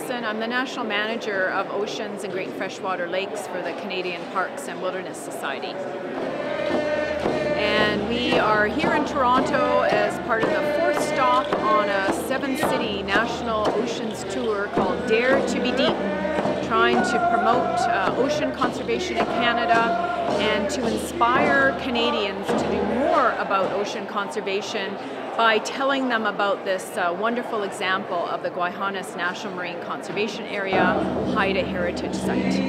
I'm the National Manager of Oceans and Great Freshwater Lakes for the Canadian Parks and Wilderness Society. And we are here in Toronto as part of the fourth stop on a 7-city national oceans tour called Dare to be Deep, trying to promote ocean conservation in Canada and to inspire Canadians to do more about ocean conservation by telling them about this wonderful example of the Gwaii Haanas National Marine Conservation Area, Haida Heritage Site.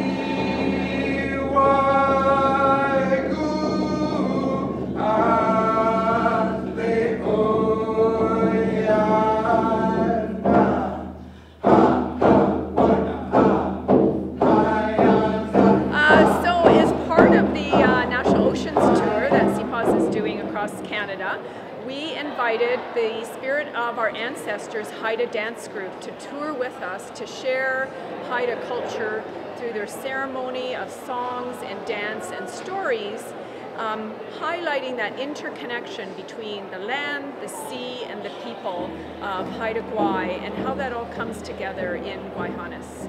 Canada, we invited the Spirit of Our Ancestors Haida dance group to tour with us to share Haida culture through their ceremony of songs and dance and stories, highlighting that interconnection between the land, the sea, and the people of Haida Gwaii and how that all comes together in Gwaii Haanas.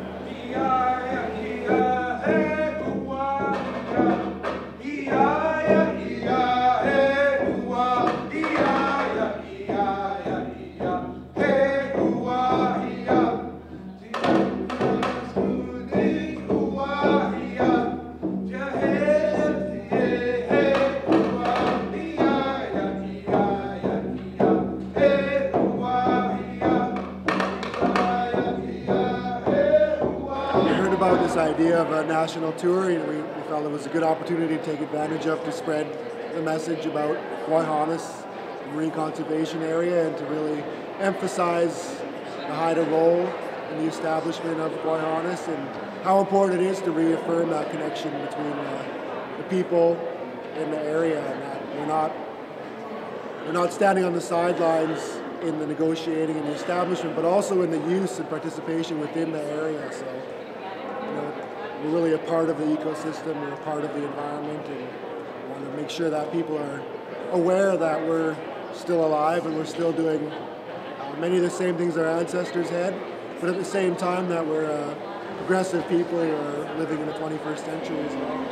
About this idea of a national tour, and we felt it was a good opportunity to take advantage of to spread the message about Gwaii Haanas, the marine conservation area, and to really emphasize the Haida role in the establishment of Gwaii Haanas and how important it is to reaffirm that connection between the people in the area, and that we're not standing on the sidelines in the negotiating and the establishment, but also in the use and participation within the area. So, we're really a part of the ecosystem, we're a part of the environment, and we want to make sure that people are aware that we're still alive and we're still doing many of the same things our ancestors had, but at the same time that we're progressive people who are living in the 21st century as well.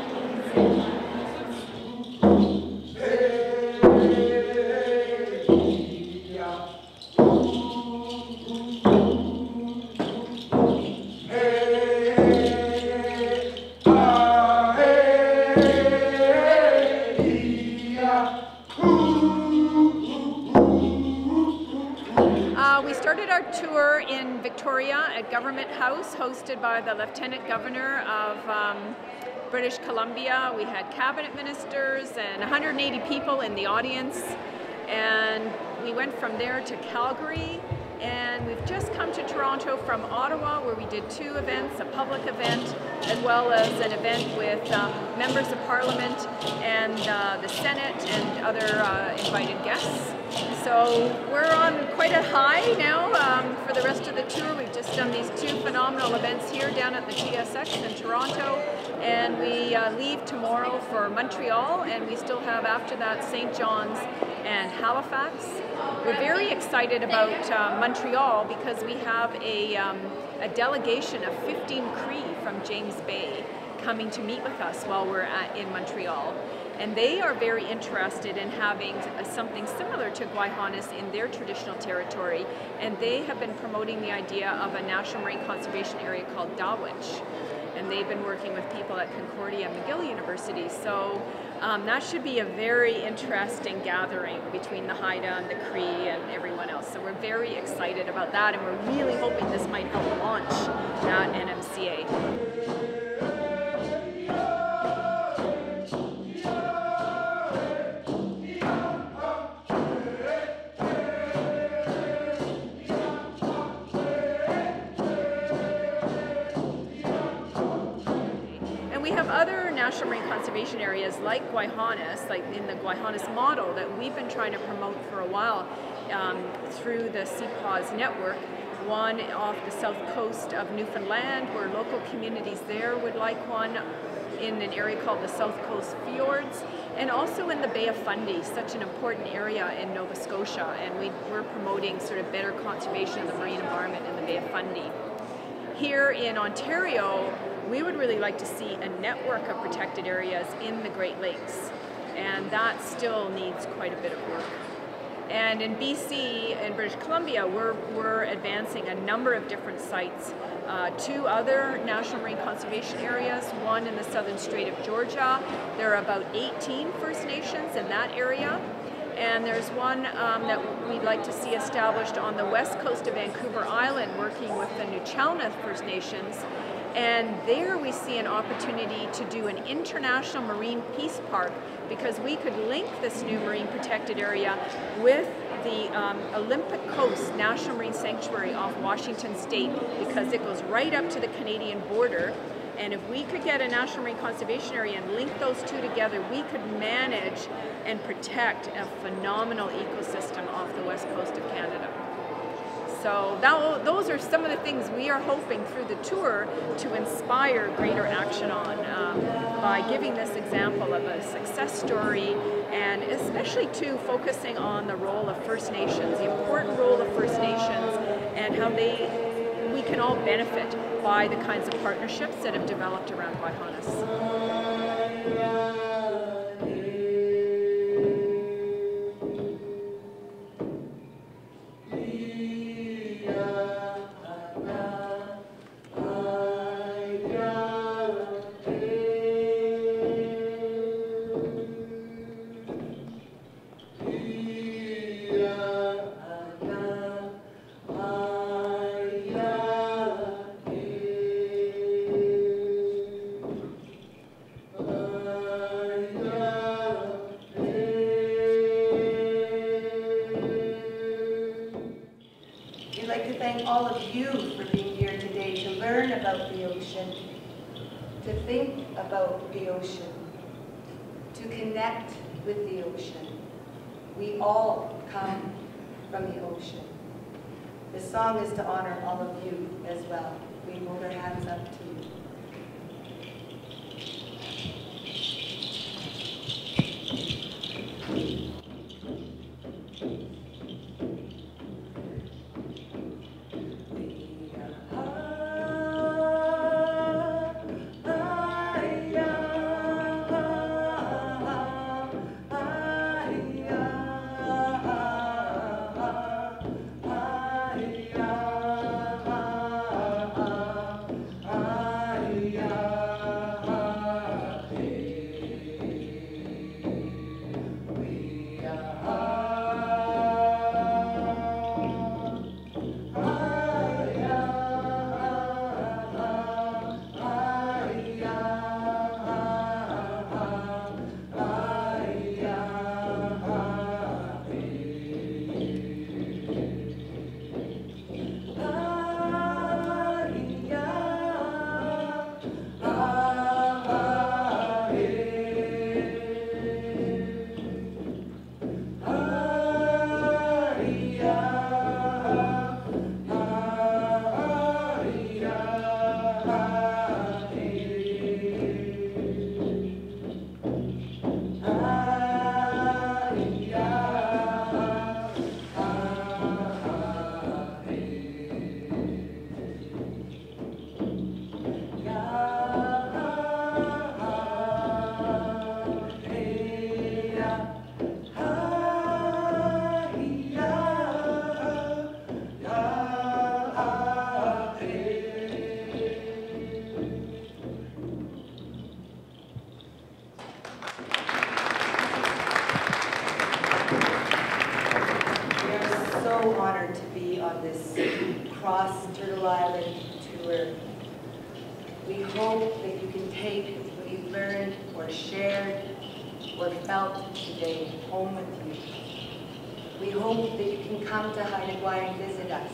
We started our tour in Victoria at Government House, hosted by the Lieutenant Governor of British Columbia. We had cabinet ministers and 180 people in the audience, and we went from there to Calgary, and we've just come to Toronto from Ottawa, where we did 2 events, a public event as well as an event with members of Parliament and the Senate and other invited guests. So we're on quite a high now for the rest of the tour. We've just done these 2 phenomenal events here down at the TSX in Toronto, and we leave tomorrow for Montreal, and we still have after that St. John's and Halifax. We're very excited about Montreal because we have a delegation of 15 Cree from James Bay coming to meet with us while we're in Montreal. And they are very interested in having something similar to Gwaii Haanas in their traditional territory, and they have been promoting the idea of a National Marine Conservation Area called Dawitch. And they've been working with people at Concordia and McGill University. So that should be a very interesting gathering between the Haida and the Cree and everyone else. So we're very excited about that, and we're really hoping this might help launch that NMCA. have other national marine conservation areas like Gwaii Haanas, like in the Gwaii Haanas model that we've been trying to promote for a while through the CPAWS network. One off the south coast of Newfoundland, where local communities there would like one, in an area called the South Coast Fjords, and also in the Bay of Fundy, such an important area in Nova Scotia, and we're promoting sort of better conservation of the marine environment in the Bay of Fundy. Here in Ontario, we would really like to see a network of protected areas in the Great Lakes, and that still needs quite a bit of work. And in BC and British Columbia, we're advancing a number of different sites. 2 other national marine conservation areas, one in the southern Strait of Georgia. There are about 18 First Nations in that area. And there's one that we'd like to see established on the west coast of Vancouver Island, working with the Nuchalna First Nations. And there we see an opportunity to do an international marine peace park, because we could link this new marine protected area with the Olympic Coast National Marine Sanctuary off Washington State, because it goes right up to the Canadian border. And if we could get a national marine conservation area and link those two together, we could manage and protect a phenomenal ecosystem off the west coast of Canada. So those are some of the things we are hoping through the tour to inspire greater action on, by giving this example of a success story, and especially too focusing on the role of First Nations, the important role of First Nations, and how we can all benefit by the kinds of partnerships that have developed around Gwaii Haanas. All of you for being here today to learn about the ocean, to think about the ocean, to connect with the ocean. We all come from the ocean. This song is to honor all of you as well. We hold our hands up to you. Turtle Island tour. We hope that you can take what you've learned or shared or felt today home with you. We hope that you can come to Haida Gwaii and visit us.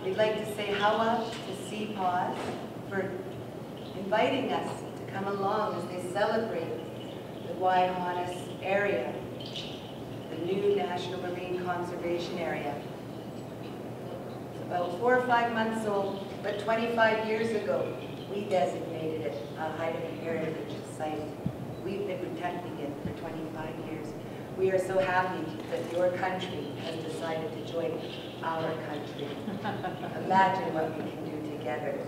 We'd like to say hawa to CPAWS for inviting us to come along as they celebrate the Gwaii Haanas area, the new National Marine Conservation Area. It's about 4 or 5 months old, but 25 years ago, we designated it a Haida Heritage Site. We've been protecting it for 25 years. We are so happy that your country has decided to join our country. Imagine what we can do together.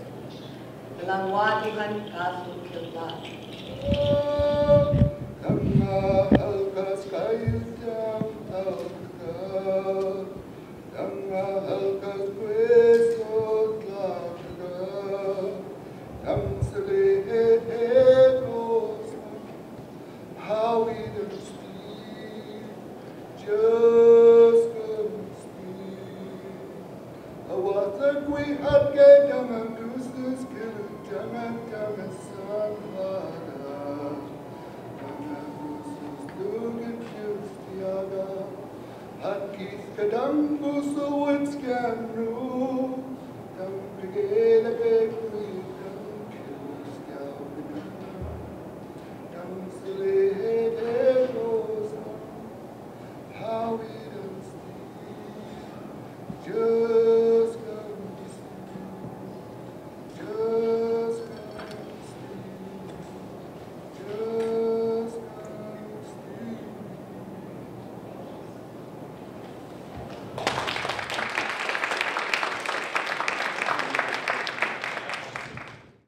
How we don't speak, just don't speak. What a Gwaii had gave them and lose this kill them and come and Sahara. And lose look at Justiaga. Had Keith Kadambo so it's can know. Them begin a big